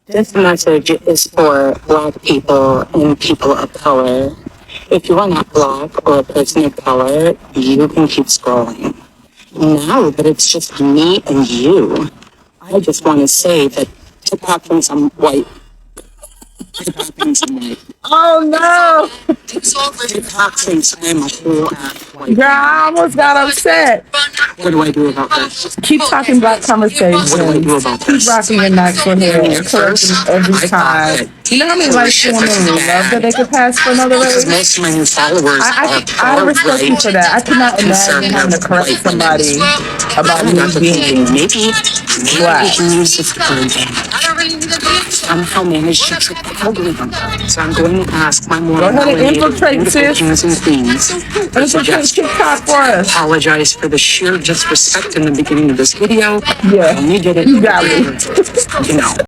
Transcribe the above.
This message is for Black people and people of color. If you are not Black or a person of color, you can keep scrolling. Now that it's just me and you, I just want to say that TikTok thinks I'm white. TikTok thinks I'm white. Oh no! TikTok thinks I'm a whole ass white. Girl, I almost got upset. What do I do about this? Keep talking Black conversations. What do I do about Keep this? rocking your natural hair and correcting every I thought time. that You know how many holy light shit, women this is would love that bad. they could pass for another Because race? most of my new followers I are respect you right, for that. I could not imagine having to conservative correct white women. somebody about I me got to being thinking, maybe we Black. can use this to somehow manage to trick the algorithm. So I'm going to ask my more Go ahead and melanated, infiltrate, beautiful sis. kings and queens to Infiltrate suggest TikTok for us. apologize for the sheer disrespect in the beginning of this video. Yeah, And you did it. you got me. You know.